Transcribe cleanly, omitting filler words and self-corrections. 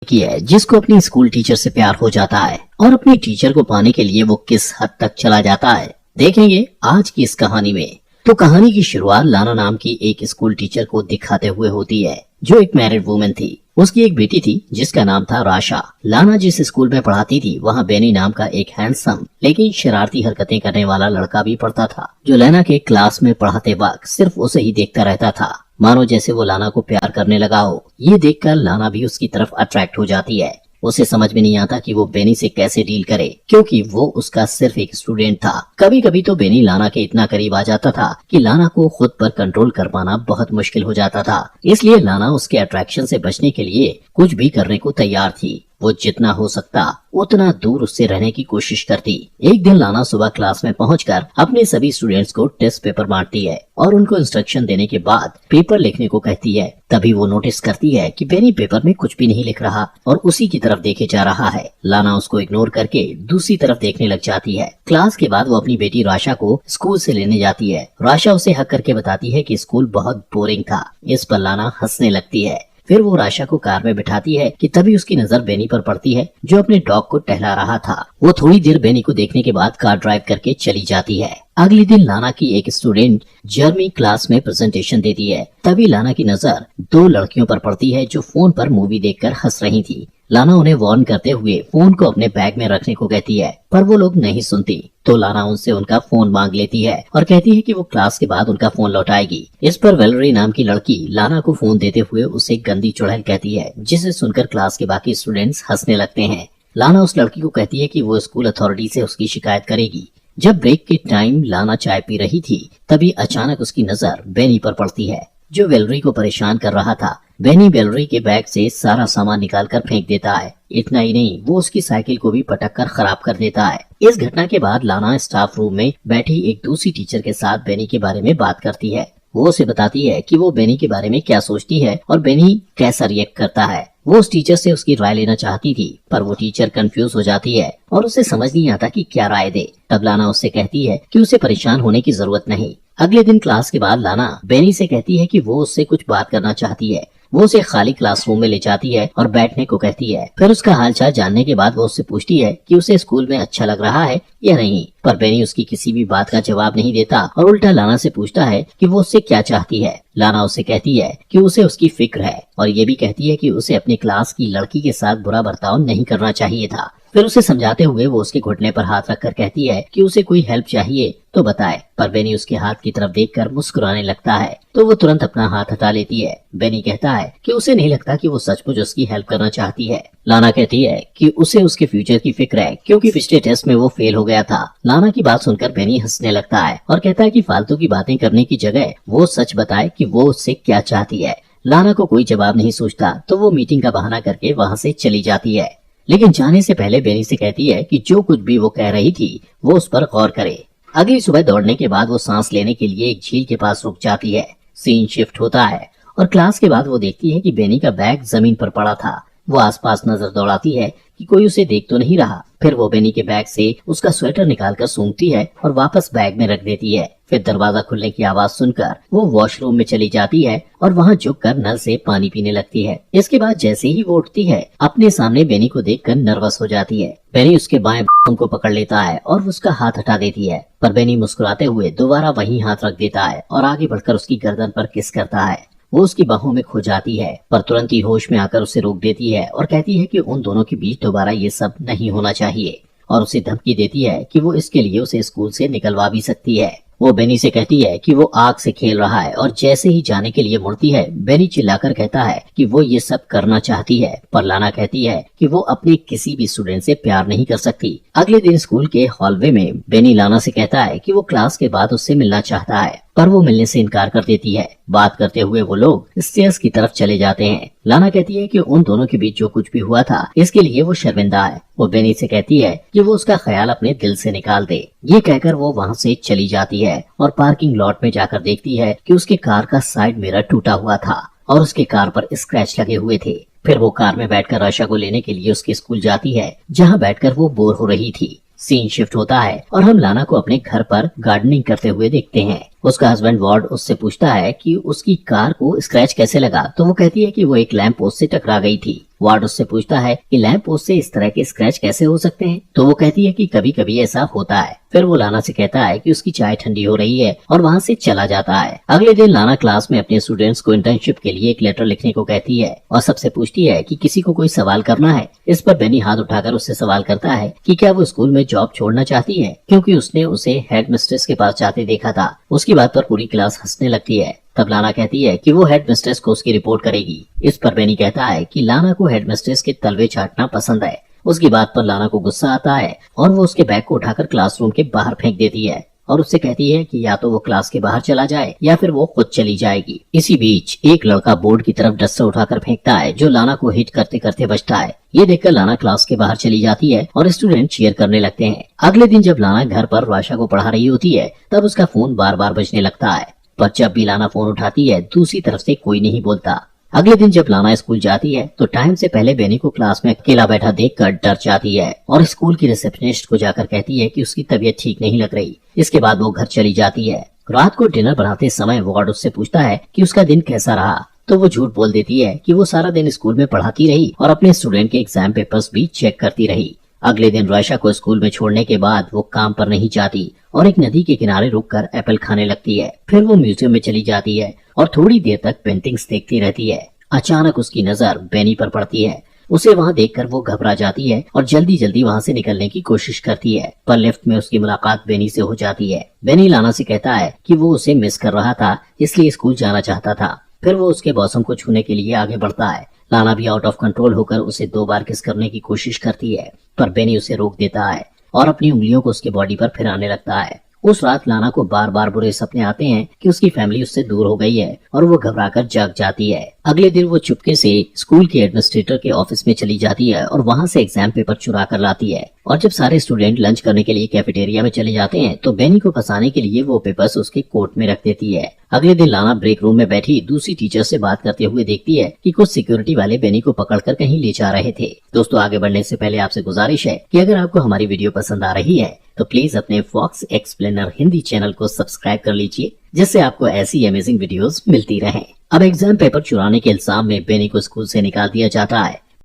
की है जिसको अपनी स्कूल टीचर से प्यार हो जाता है और अपनी टीचर को पाने के लिए वो किस हद तक चला जाता है, देखेंगे आज की इस कहानी में। तो कहानी की शुरुआत लाना नाम की एक स्कूल टीचर को दिखाते हुए होती है जो एक मैरिड वुमेन थी। उसकी एक बेटी थी जिसका नाम था राशा। लाना जिस स्कूल में पढ़ाती थी वहाँ बेनी नाम का एक हैंडसम लेकिन शरारती हरकतें करने वाला लड़का भी पढ़ता था जो लाना के क्लास में पढ़ाते वक्त सिर्फ उसे ही देखता रहता था, मानो जैसे वो लाना को प्यार करने लगा हो। ये देखकर लाना भी उसकी तरफ अट्रैक्ट हो जाती है। उसे समझ में नहीं आता कि वो बेनी से कैसे डील करे क्योंकि वो उसका सिर्फ एक स्टूडेंट था। कभी कभी तो बेनी लाना के इतना करीब आ जाता था कि लाना को खुद पर कंट्रोल कर पाना बहुत मुश्किल हो जाता था। इसलिए लाना उसके अट्रैक्शन से बचने के लिए कुछ भी करने को तैयार थी। वो जितना हो सकता उतना दूर उससे रहने की कोशिश करती। एक दिन लाना सुबह क्लास में पहुंचकर अपने सभी स्टूडेंट्स को टेस्ट पेपर बांटती है और उनको इंस्ट्रक्शन देने के बाद पेपर लिखने को कहती है। तभी वो नोटिस करती है कि बेनी पेपर में कुछ भी नहीं लिख रहा और उसी की तरफ देखे जा रहा है। लाना उसको इग्नोर करके दूसरी तरफ देखने लग जाती है। क्लास के बाद वो अपनी बेटी राशा को स्कूल से लेने जाती है। राशा उसे हक करके बताती है कि स्कूल बहुत बोरिंग था। इस पर लाना हंसने लगती है। फिर वो राशा को कार में बिठाती है कि तभी उसकी नजर बेनी पर पड़ती है जो अपने डॉग को टहला रहा था। वो थोड़ी देर बेनी को देखने के बाद कार ड्राइव करके चली जाती है। अगले दिन लाना की एक स्टूडेंट जर्मी क्लास में प्रेजेंटेशन देती है। तभी लाना की नजर दो लड़कियों पर पड़ती है जो फोन पर मूवी देखकर हंस रही थी। लाना उन्हें वार्न करते हुए फोन को अपने बैग में रखने को कहती है पर वो लोग नहीं सुनती। तो लाना उनसे उनका फोन मांग लेती है और कहती है कि वो क्लास के बाद उनका फोन लौटाएगी। इस पर वेलरी नाम की लड़की लाना को फोन देते हुए उसे गंदी चुड़ैल कहती है जिसे सुनकर क्लास के बाकी स्टूडेंट्स हंसने लगते हैं। लाना उस लड़की को कहती है कि वो स्कूल अथॉरिटी से उसकी शिकायत करेगी। जब ब्रेक के टाइम लाना चाय पी रही थी तभी अचानक उसकी नजर बेनी पर पड़ती है जो वेलरी को परेशान कर रहा था। बेनी वेलरी के बैग से सारा सामान निकालकर फेंक देता है। इतना ही नहीं, वो उसकी साइकिल को भी पटक कर खराब कर देता है। इस घटना के बाद लाना स्टाफ रूम में बैठी एक दूसरी टीचर के साथ बेनी के बारे में बात करती है। वो उसे बताती है कि वो बेनी के बारे में क्या सोचती है और बेनी कैसा रिएक्ट करता है। वो उस टीचर से उसकी राय लेना चाहती थी पर वो टीचर कंफ्यूज हो जाती है और उसे समझ नहीं आता कि क्या राय दे। तब लाना उससे कहती है कि उसे परेशान होने की जरूरत नहीं। अगले दिन क्लास के बाद लाना बेनी से कहती है कि वो उससे कुछ बात करना चाहती है। वो उसे खाली क्लासरूम में ले जाती है और बैठने को कहती है। फिर उसका हालचाल जानने के बाद वो उससे पूछती है कि उसे स्कूल में अच्छा लग रहा है या नहीं। पर बेनी उसकी किसी भी बात का जवाब नहीं देता और उल्टा लाना से पूछता है कि वो उससे क्या चाहती है। लाना उससे कहती है कि उसे उसकी फिक्र है और ये भी कहती है कि उसे अपनी क्लास की लड़की के साथ बुरा बर्ताव नहीं करना चाहिए था। फिर उसे समझाते हुए वो उसके घुटने पर हाथ रखकर कहती है कि उसे कोई हेल्प चाहिए तो बताए। पर बेनी उसके हाथ की तरफ देखकर मुस्कुराने लगता है तो वो तुरंत अपना हाथ हटा लेती है। बेनी कहता है कि उसे नहीं लगता कि वो सचमुच उसकी हेल्प करना चाहती है। लाना कहती है कि उसे उसके फ्यूचर की फिक्र है क्योंकि पिछले टेस्ट में वो फेल हो गया था। लाना की बात सुनकर बेनी हंसने लगता है और कहता है कि फालतू की बातें करने की जगह वो सच बताए कि वो उससे क्या चाहती है। लाना को कोई जवाब नहीं सूझता तो वो मीटिंग का बहाना करके वहाँ से चली जाती है। लेकिन जाने से पहले बेनी से कहती है कि जो कुछ भी वो कह रही थी वो उस पर गौर करे। अगली सुबह दौड़ने के बाद वो सांस लेने के लिए एक झील के पास रुक जाती है। सीन शिफ्ट होता है और क्लास के बाद वो देखती है कि बेनी का बैग जमीन पर पड़ा था। वो आसपास नजर दौड़ाती है कि कोई उसे देख तो नहीं रहा। फिर वो बेनी के बैग से उसका स्वेटर निकालकर सूंघती है और वापस बैग में रख देती है। फिर दरवाजा खुलने की आवाज सुनकर वो वॉशरूम में चली जाती है और वहाँ झुककर नल से पानी पीने लगती है। इसके बाद जैसे ही वो उठती है अपने सामने बेनी को देखकर नर्वस हो जाती है। बेनी उसके बाएं को पकड़ लेता है और उसका हाथ हटा देती है पर बेनी मुस्कुराते हुए दोबारा वहीं हाथ रख देता है और आगे बढ़कर उसकी गर्दन पर किस करता है। वो उसकी बाहों में खो जाती है पर तुरंत ही होश में आकर उसे रोक देती है और कहती है कि उन दोनों के बीच दोबारा ये सब नहीं होना चाहिए और उसे धमकी देती है कि वो इसके लिए उसे स्कूल से निकलवा भी सकती है। वो बेनी से कहती है कि वो आग से खेल रहा है और जैसे ही जाने के लिए मुड़ती है बेनी चिल्लाकर कहता है कि वो ये सब करना चाहती है पर लाना कहती है कि वो अपने किसी भी स्टूडेंट से प्यार नहीं कर सकती। अगले दिन स्कूल के हॉलवे में बेनी लाना से कहता है कि वो क्लास के बाद उससे मिलना चाहता है पर वो मिलने से इनकार कर देती है। बात करते हुए वो लोग स्टेयर्स की तरफ चले जाते हैं। लाना कहती है कि उन दोनों के बीच जो कुछ भी हुआ था इसके लिए वो शर्मिंदा है। वो बेनी से कहती है कि वो उसका ख्याल अपने दिल से निकाल दे। ये कहकर वो वहाँ से चली जाती है और पार्किंग लॉट में जाकर देखती है कि उसके कार का साइड मिरर टूटा हुआ था और उसके कार पर स्क्रैच लगे हुए थे। फिर वो कार में बैठकर आशा को लेने के लिए उसके स्कूल जाती है जहाँ बैठकर वो बोर हो रही थी। सीन शिफ्ट होता है और हम लाना को अपने घर पर गार्डनिंग करते हुए देखते हैं। उसका हस्बैंड वार्ड उससे पूछता है कि उसकी कार को स्क्रैच कैसे लगा तो वो कहती है कि वो एक लैंप पोस्ट से टकरा गई थी। वार्ड उससे पूछता है कि लैंप पोस्ट से इस तरह के स्क्रैच कैसे हो सकते हैं, तो वो कहती है कि कभी कभी ऐसा होता है। फिर वो लाना से कहता है कि उसकी चाय ठंडी हो रही है और वहाँ से चला जाता है। अगले दिन लाना क्लास में अपने स्टूडेंट्स को इंटर्नशिप के लिए एक लेटर लिखने को कहती है और सबसे पूछती है कि किसी को कोई सवाल करना है। इस पर बेनी हाथ उठाकर उससे सवाल करता है कि क्या वो स्कूल में जॉब छोड़ना चाहती है, क्योंकि उसने उसे हेड मिस्ट्रेस के पास जाते देखा था। उसकी बात पर पूरी क्लास हंसने लगती है। तब लाना कहती है कि वो हेड मिस्ट्रेस को उसकी रिपोर्ट करेगी। इस पर बेनी कहता है कि लाना को हेड मिस्ट्रेस के तलवे चाटना पसंद है। उसकी बात पर लाना को गुस्सा आता है और वो उसके बैग को उठाकर क्लासरूम के बाहर फेंक देती है और उससे कहती है कि या तो वो क्लास के बाहर चला जाए या फिर वो खुद चली जाएगी। इसी बीच एक लड़का बोर्ड की तरफ डस्टर उठाकर फेंकता है जो लाना को हिट करते करते बचता है। ये देखकर लाना क्लास के बाहर चली जाती है और स्टूडेंट चीयर करने लगते हैं। अगले दिन जब लाना घर पर राशा को पढ़ा रही होती है तब उसका फोन बार बार बजने लगता है, पर जब भी लाना फोन उठाती है दूसरी तरफ से कोई नहीं बोलता। अगले दिन जब लाना स्कूल जाती है तो टाइम से पहले बेनी को क्लास में अकेला बैठा देखकर डर जाती है और स्कूल की रिसेप्शनिस्ट को जाकर कहती है कि उसकी तबीयत ठीक नहीं लग रही। इसके बाद वो घर चली जाती है। रात को डिनर बनाते समय वार्ड उससे पूछता है कि उसका दिन कैसा रहा, तो वो झूठ बोल देती है कि वो सारा दिन स्कूल में पढ़ाती रही और अपने स्टूडेंट के एग्जाम पेपर्स भी चेक करती रही। अगले दिन राशा को स्कूल में छोड़ने के बाद वो काम पर नहीं जाती और एक नदी के किनारे रुककर एप्पल खाने लगती है। फिर वो म्यूजियम में चली जाती है और थोड़ी देर तक पेंटिंग्स देखती रहती है। अचानक उसकी नजर बेनी पर पड़ती है। उसे वहाँ देखकर वो घबरा जाती है और जल्दी जल्दी वहाँ से निकलने की कोशिश करती है, पर लिफ्ट में उसकी मुलाकात बेनी से हो जाती है। बेनी लाना से कहता है कि वो उसे मिस कर रहा था, इसलिए स्कूल जाना चाहता था। फिर वो उसके बॉसम को छूने के लिए आगे बढ़ता है। लाना भी आउट ऑफ कंट्रोल होकर उसे 2 बार किस करने की कोशिश करती है, पर बेनी उसे रोक देता है और अपनी उंगलियों को उसके बॉडी पर फिराने लगता है। उस रात लाना को बार बार बुरे सपने आते हैं कि उसकी फैमिली उससे दूर हो गई है और वो घबराकर जाग जाती है। अगले दिन वो चुपके से स्कूल के एडमिनिस्ट्रेटर के ऑफिस में चली जाती है और वहाँ से एग्जाम पेपर चुरा कर लाती है। और जब सारे स्टूडेंट लंच करने के लिए कैफेटेरिया में चले जाते हैं तो बेनी को फंसाने के लिए वो पेपर्स उसके कोट में रख देती है। अगले दिन लाना ब्रेक रूम में बैठी दूसरी टीचर से बात करते हुए देखती है कि कुछ सिक्योरिटी वाले बेनी को पकड़कर कहीं ले जा रहे थे। दोस्तों, आगे बढ़ने से पहले आपसे गुजारिश है कि अगर आपको हमारी वीडियो पसंद आ रही है तो प्लीज अपने फॉक्स एक्सप्लेनर हिंदी चैनल को सब्सक्राइब कर लीजिए, जिससे आपको ऐसी अमेजिंग वीडियोस मिलती रहें। अब एग्जाम पेपर चुराने के इल्जाम में बेनी को स्कूल से निकाल दिया जाता है